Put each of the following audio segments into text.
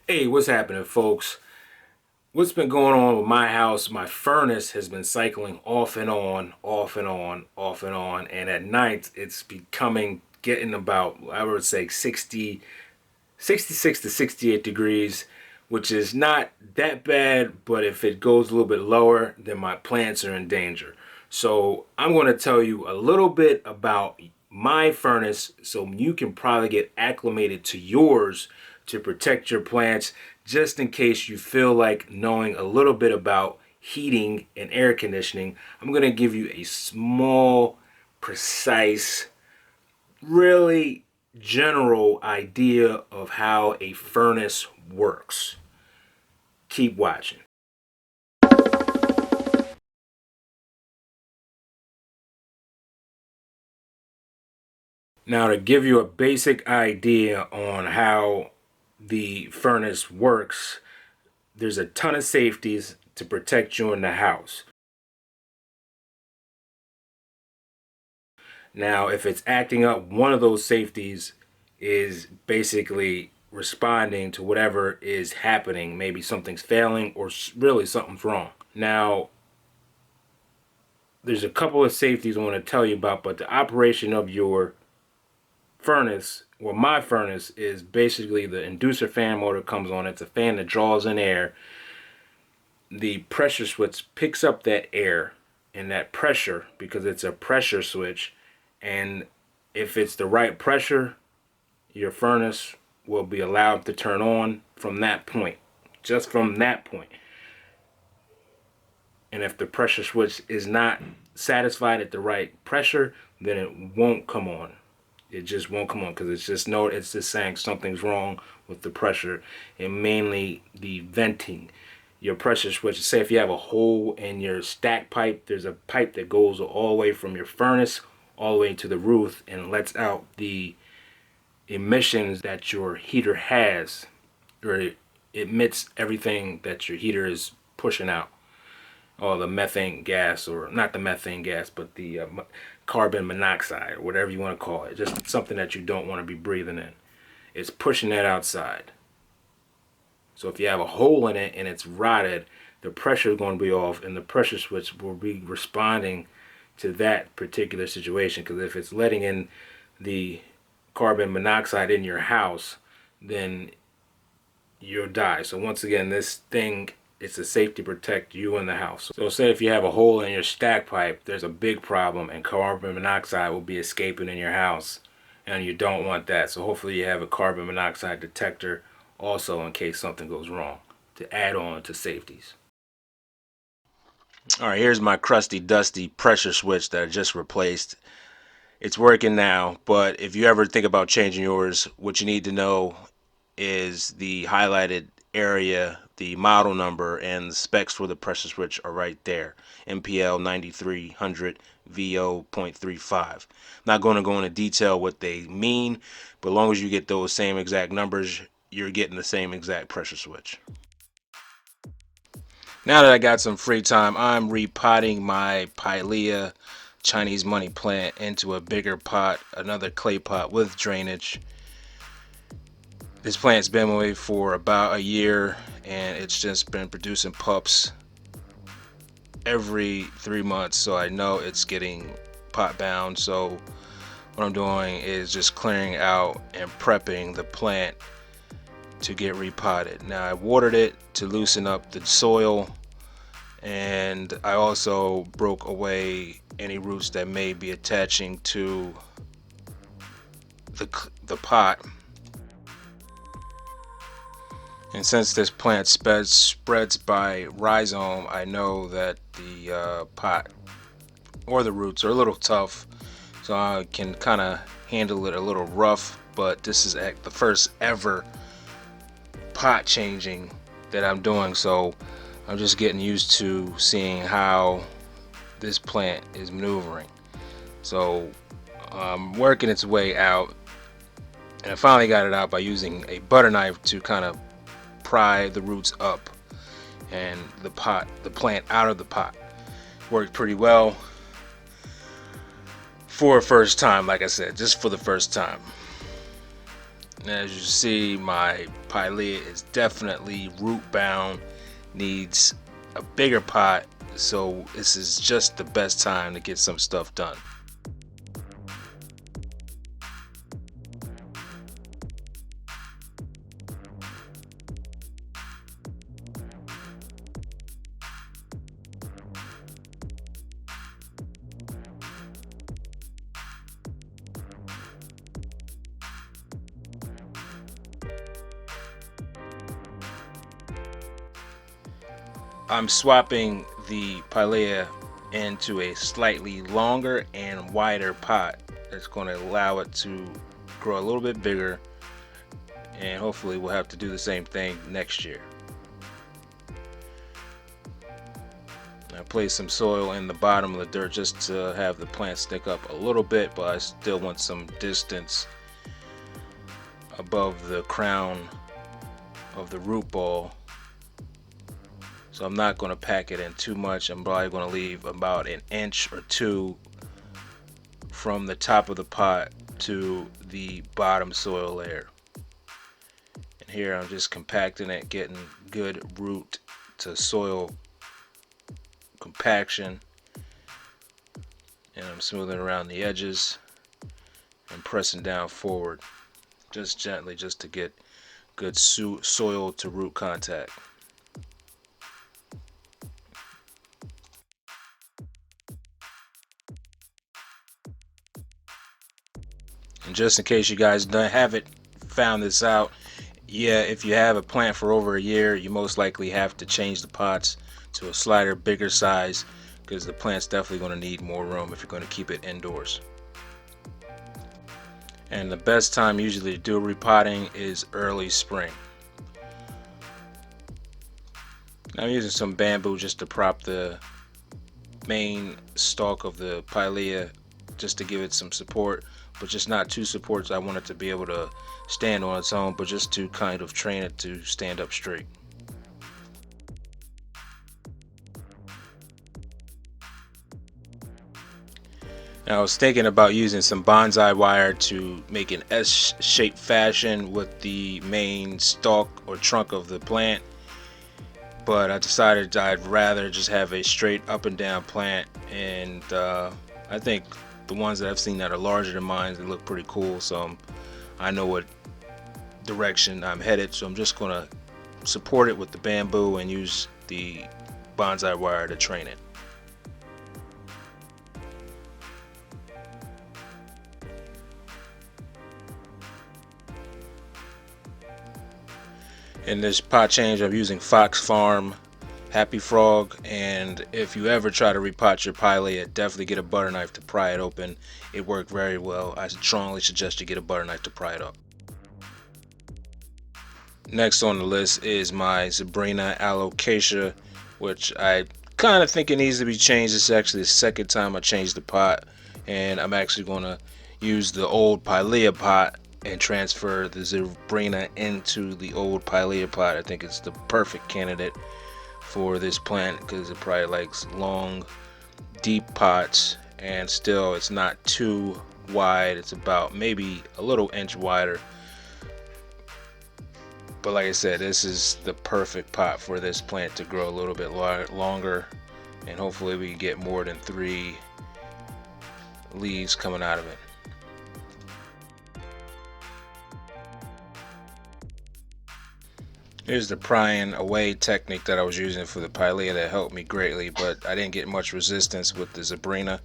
Hey, what's happening, folks? What's been going on with my house? My furnace has been cycling off and on, off and on, off and on, and at night it's getting about, I would say 66 to 68 degrees, which is not that bad, but if it goes a little bit lower, then my plants are in danger. So I'm going to tell you a little bit about my furnace so you can probably get acclimated to yours to protect your plants, just in case you feel like knowing a little bit about heating and air conditioning. I'm going to give you a small, precise, really general idea of how a furnace works. Keep watching. Now, to give you a basic idea on how the furnace works, there's a ton of safeties to protect you in the house. Now, if it's acting up, one of those safeties is basically responding to whatever is happening. Maybe something's failing or really something's wrong. Now, there's a couple of safeties I want to tell you about, but the operation of your furnace, well, my furnace, is basically the inducer fan motor comes on. It's a fan that draws in air. The pressure switch picks up that air and that pressure because it's a pressure switch, and if it's the right pressure, your furnace will be allowed to turn on from that point, just from that point. And if the pressure switch is not satisfied at the right pressure, then it won't come on. It just won't come on because it's just saying something's wrong with the pressure, and mainly the venting. Your pressure switch, say if you have a hole in your stack pipe, there's a pipe that goes all the way from your furnace all the way to the roof and lets out the emissions that your heater has, or it emits everything that your heater is pushing out, or the methane gas, or not the methane gas, but the carbon monoxide, or whatever you want to call it. Just something that you don't want to be breathing in. It's pushing that outside. So if you have a hole in it and it's rotted, the pressure is going to be off, and the pressure switch will be responding to that particular situation. Because if it's letting in the carbon monoxide in your house, then you'll die. So once again, this thing, it's a safety to protect you in the house. So say if you have a hole in your stack pipe, there's a big problem and carbon monoxide will be escaping in your house, and you don't want that. So hopefully you have a carbon monoxide detector also in case something goes wrong, to add on to safeties. All right, here's my crusty dusty pressure switch that I just replaced. It's working now, but if you ever think about changing yours, what you need to know is the highlighted area, the model number, and the specs for the pressure switch are right there. MPL 9300 VO.35. Not going to go into detail what they mean, but as long as you get those same exact numbers, you're getting the same exact pressure switch. Now that I got some free time, I'm repotting my pilea Chinese money plant into a bigger pot, another clay pot with drainage. This plant's been away for about a year, and it's just been producing pups every 3 months, so I know it's getting pot bound. So what I'm doing is just clearing out and prepping the plant to get repotted. Now I watered it to loosen up the soil, and I also broke away any roots that may be attaching to the pot. And since this plant spreads by rhizome, I know that the pot or the roots are a little tough, so I can kind of handle it a little rough. But this is the first ever pot changing that I'm doing, so I'm just getting used to seeing how this plant is maneuvering. So working its way out, and I finally got it out by using a butter knife to kind of pry the roots up and the plant out of the pot. Worked pretty well for a first time, like I said, just for the first time. As you see, my pilea is definitely root bound, needs a bigger pot, so this is just the best time to get some stuff done. I'm swapping the pilea into a slightly longer and wider pot that's going to allow it to grow a little bit bigger, and hopefully we'll have to do the same thing next year. I placed some soil in the bottom of the dirt just to have the plant stick up a little bit, but I still want some distance above the crown of the root ball. So I'm not going to pack it in too much. I'm probably going to leave about an inch or two from the top of the pot to the bottom soil layer. And here I'm just compacting it, getting good root to soil compaction, and I'm smoothing around the edges and pressing down forward just gently, just to get good soil to root contact. And just in case you guys haven't found this out, yeah, if you have a plant for over a year, you most likely have to change the pots to a slighter, bigger size, because the plant's definitely going to need more room if you're going to keep it indoors. And the best time usually to do repotting is early spring. I'm using some bamboo just to prop the main stalk of the pilea, just to give it some support, but just not too support. So I want it to be able to stand on its own, but just to kind of train it to stand up straight. Now I was thinking about using some bonsai wire to make an S-shaped fashion with the main stalk or trunk of the plant, but I decided I'd rather just have a straight up and down plant, and I think the ones that I've seen that are larger than mine, they look pretty cool, so I know what direction I'm headed, so I'm just gonna support it with the bamboo and use the bonsai wire to train it. In this pot change, I'm using Fox Farm Happy Frog, and if you ever try to repot your pilea, definitely get a butter knife to pry it open. It worked very well. I strongly suggest you get a butter knife to pry it up. Next on the list is my Zebrina alocasia, which I kind of think it needs to be changed. It's actually the second time I changed the pot, and I'm actually going to use the old pilea pot and transfer the zebrina into the old pilea pot. I think it's the perfect candidate for this plant because it probably likes long, deep pots, and still it's not too wide. It's about maybe a little inch wider. But like I said, this is the perfect pot for this plant to grow a little bit longer, and hopefully we can get more than 3 leaves coming out of it. Here's the prying away technique that I was using for the pilea that helped me greatly, but I didn't get much resistance with the zebrina.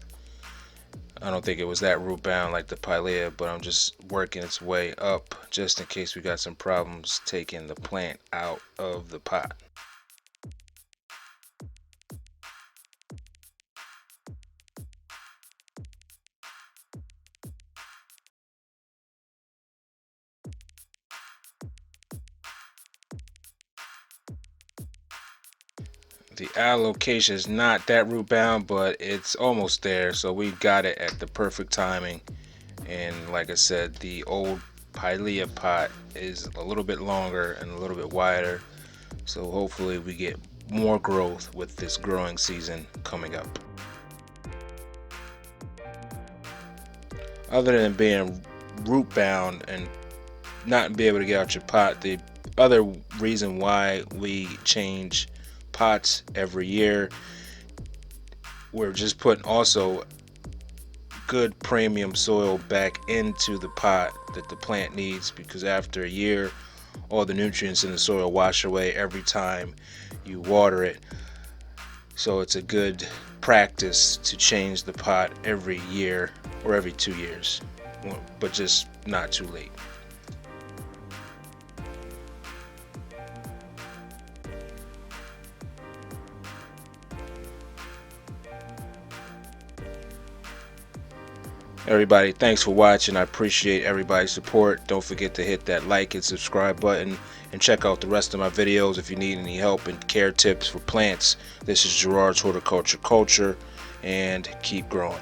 I don't think it was that root bound like the pilea, but I'm just working its way up just in case we got some problems taking the plant out of the pot. The alocasia is not that root bound, but it's almost there, so we got it at the perfect timing. And like I said, the old pilea pot is a little bit longer and a little bit wider, so hopefully we get more growth with this growing season coming up. Other than being root bound and not be able to get out your pot. The other reason why we change pots every year, we're just putting also good premium soil back into the pot that the plant needs, because after a year all the nutrients in the soil wash away every time you water it. So it's a good practice to change the pot every year or every 2 years, but just not too late. Everybody, thanks for watching. I appreciate everybody's support. Don't forget to hit that like and subscribe button, and check out the rest of my videos if you need any help and care tips for plants. This is Gerard's Horticulture Culture, and keep growing.